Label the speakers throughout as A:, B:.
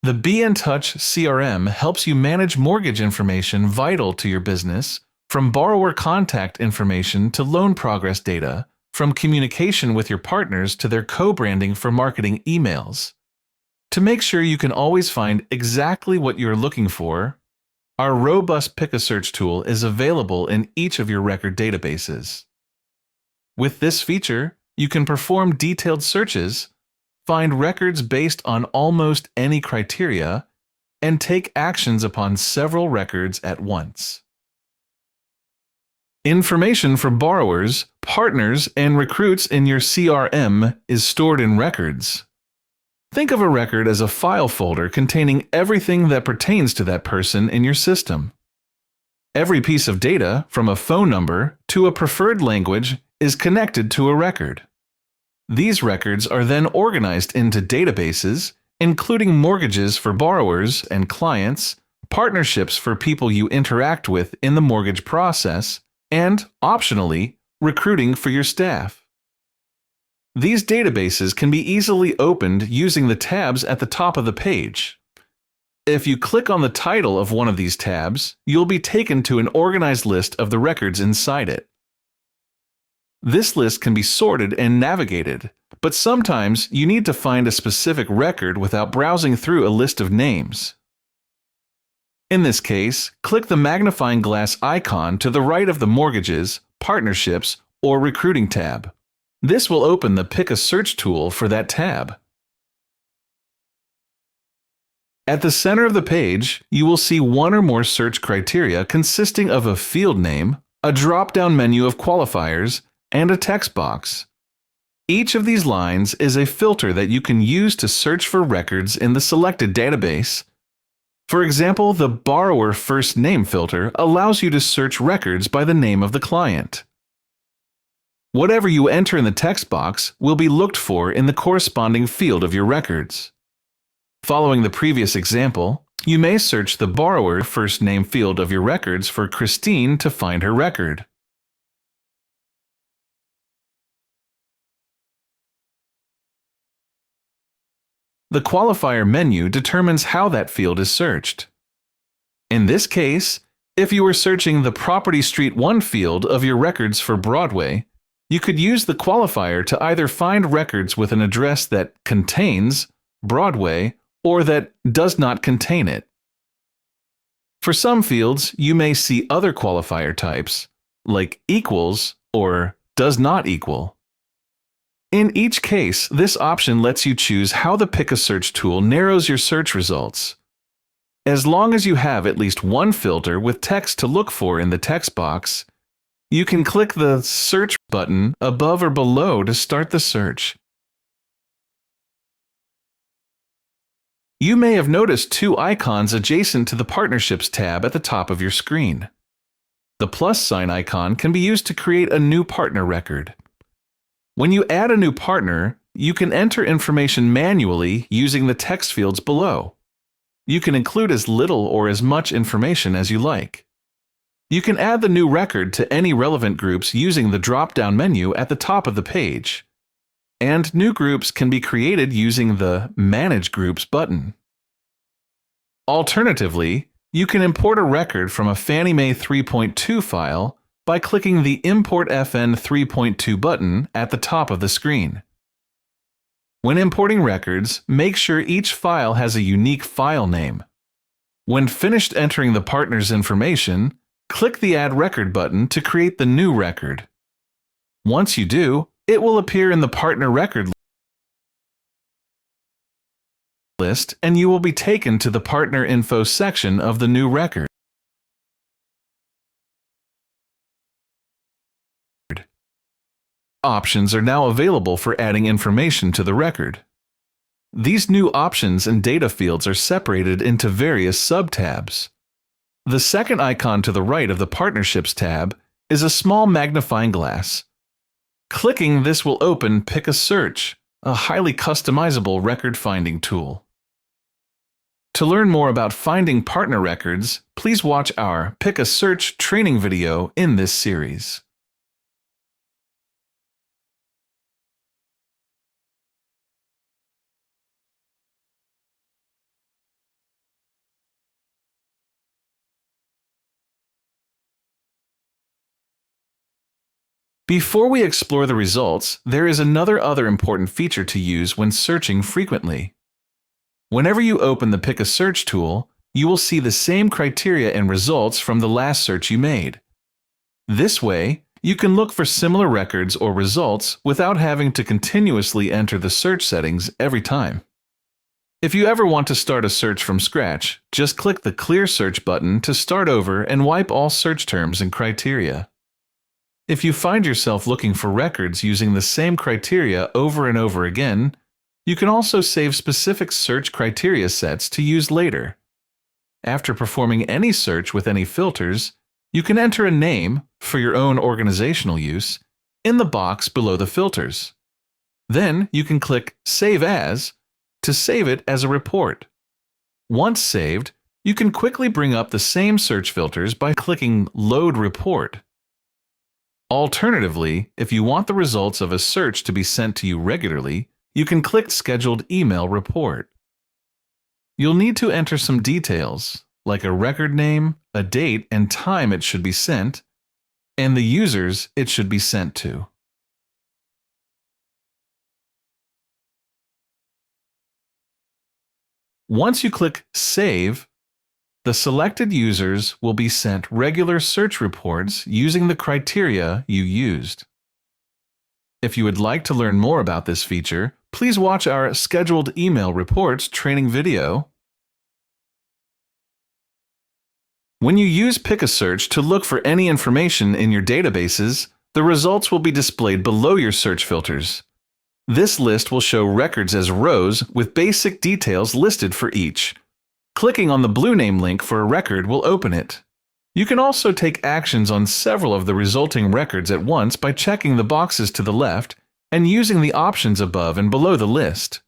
A: The BNTouch CRM helps you manage mortgage information vital to your business, from borrower contact information to loan progress data, from communication with your partners to their co-branding for marketing emails. To make sure you can always find exactly what you're looking for, our robust Pik-a-Search tool is available in each of your record databases. With this feature, you can perform detailed searches, find records based on almost any criteria, and take actions upon several records at once. Information for borrowers, partners, and recruits in your CRM is stored in records. Think of a record as a file folder containing everything that pertains to that person in your system. Every piece of data, from a phone number to a preferred language, is connected to a record. These records are then organized into databases, including mortgages for borrowers and clients, partnerships for people you interact with in the mortgage process, and, optionally, recruiting for your staff. These databases can be easily opened using the tabs at the top of the page. If you click on the title of one of these tabs, you'll be taken to an organized list of the records inside it. This list can be sorted and navigated, but sometimes you need to find a specific record without browsing through a list of names. In this case, click the magnifying glass icon to the right of the Mortgages, Partnerships, or Recruiting tab. This will open the Pik-a-Search tool for that tab. At the center of the page, you will see one or more search criteria consisting of a field name, a drop-down menu of qualifiers, and a text box. Each of these lines is a filter that you can use to search for records in the selected database. For example, the Borrower First Name filter allows you to search records by the name of the client. Whatever you enter in the text box will be looked for in the corresponding field of your records. Following the previous example, you may search the Borrower First Name field of your records for Christine to find her record. The qualifier menu determines how that field is searched. In this case, if you were searching the Property Street 1 field of your records for Broadway, you could use the qualifier to either find records with an address that contains Broadway or that does not contain it. For some fields, you may see other qualifier types, like equals or does not equal. In each case, this option lets you choose how the Pik-a-Search tool narrows your search results. As long as you have at least one filter with text to look for in the text box, you can click the Search button above or below to start the search. You may have noticed two icons adjacent to the Partnerships tab at the top of your screen. The plus sign icon can be used to create a new partner record. When you add a new partner, you can enter information manually using the text fields below. You can include as little or as much information as you like. You can add the new record to any relevant groups using the drop-down menu at the top of the page. And new groups can be created using the Manage Groups button. Alternatively, you can import a record from a Fannie Mae 3.2 file by clicking the Import FN 3.2 button at the top of the screen. When importing records, make sure each file has a unique file name. When finished entering the partner's information, click the Add Record button to create the new record. Once you do, it will appear in the partner record list and you will be taken to the Partner Info section of the new record. Options are now available for adding information to the record. These new options and data fields are separated into various sub-tabs. The second icon to the right of the Partnerships tab is a small magnifying glass. Clicking this will open Pik-a-Search, a highly customizable record-finding tool. To learn more about finding partner records, please watch our Pik-a-Search training video in this series. Before we explore the results, there is another important feature to use when searching frequently. Whenever you open the Pik-a-Search tool, you will see the same criteria and results from the last search you made. This way, you can look for similar records or results without having to continuously enter the search settings every time. If you ever want to start a search from scratch, just click the Clear Search button to start over and wipe all search terms and criteria. If you find yourself looking for records using the same criteria over and over again, you can also save specific search criteria sets to use later. After performing any search with any filters, you can enter a name, for your own organizational use, in the box below the filters. Then you can click Save As to save it as a report. Once saved, you can quickly bring up the same search filters by clicking Load Report. Alternatively, if you want the results of a search to be sent to you regularly, you can click Scheduled Email Report. You'll need to enter some details, like a record name, a date and time it should be sent, and the users it should be sent to. Once you click Save, the selected users will be sent regular search reports using the criteria you used. If you would like to learn more about this feature, please watch our Scheduled Email Reports training video. When you use Pik-a-Search to look for any information in your databases, the results will be displayed below your search filters. This list will show records as rows with basic details listed for each. Clicking on the blue name link for a record will open it. You can also take actions on several of the resulting records at once by checking the boxes to the left and using the options above and below the list.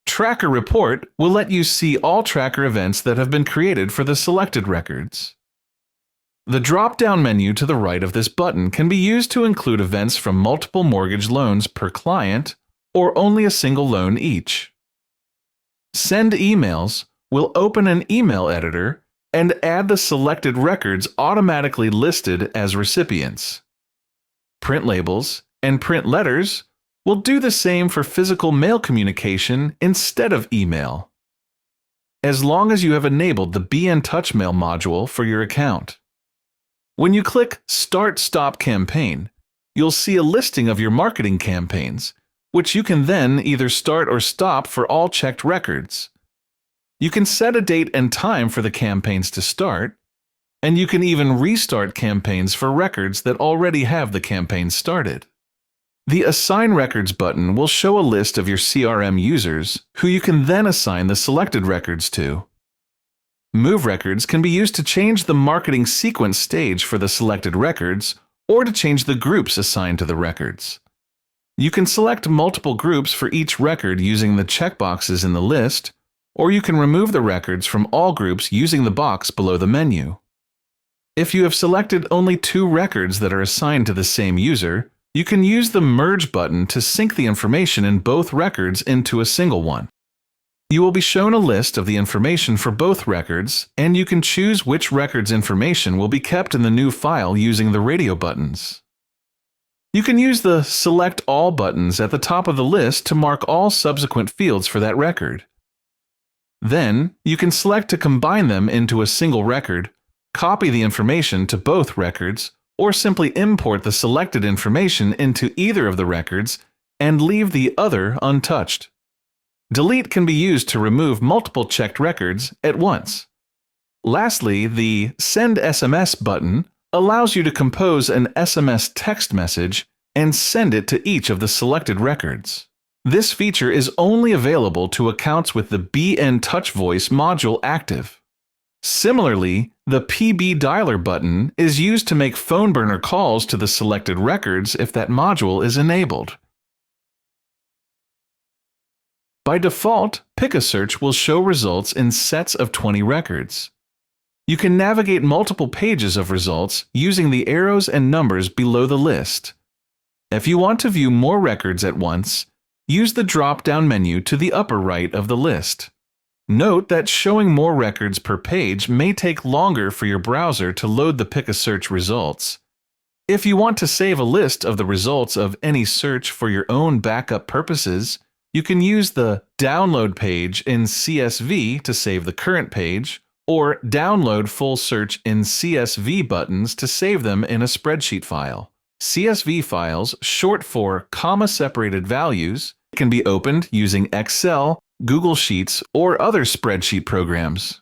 A: Tracker Report will let you see all tracker events that have been created for the selected records. The drop-down menu to the right of this button can be used to include events from multiple mortgage loans per client or only a single loan each. Send Emails will open an email editor and add the selected records automatically listed as recipients. Print Labels and Print Letters will do the same for physical mail communication instead of email, as long as you have enabled the BNTouch Mail module for your account. When you click Start Stop Campaign, you'll see a listing of your marketing campaigns, which you can then either start or stop for all checked records. You can set a date and time for the campaigns to start, and you can even restart campaigns for records that already have the campaign started. The Assign Records button will show a list of your CRM users who you can then assign the selected records to. Move records can be used to change the marketing sequence stage for the selected records or to change the groups assigned to the records. You can select multiple groups for each record using the checkboxes in the list, or you can remove the records from all groups using the box below the menu. If you have selected only 2 records that are assigned to the same user, you can use the Merge button to sync the information in both records into a single one. You will be shown a list of the information for both records, and you can choose which record's information will be kept in the new file using the radio buttons. You can use the Select All buttons at the top of the list to mark all subsequent fields for that record. Then, you can select to combine them into a single record, copy the information to both records, or simply import the selected information into either of the records and leave the other untouched. Delete can be used to remove multiple checked records at once. Lastly, the Send SMS button allows you to compose an SMS text message and send it to each of the selected records. This feature is only available to accounts with the BNTouch Voice module active. Similarly, the PB Dialer button is used to make phone burner calls to the selected records if that module is enabled. By default, Pik-a-Search will show results in sets of 20 records. You can navigate multiple pages of results using the arrows and numbers below the list. If you want to view more records at once, use the drop-down menu to the upper right of the list. Note that showing more records per page may take longer for your browser to load the Pik-a-Search results. If you want to save a list of the results of any search for your own backup purposes, you can use the Download page in CSV to save the current page, or Download Full Search in CSV buttons to save them in a spreadsheet file. CSV files, short for comma-separated values, can be opened using Excel, Google Sheets, or other spreadsheet programs.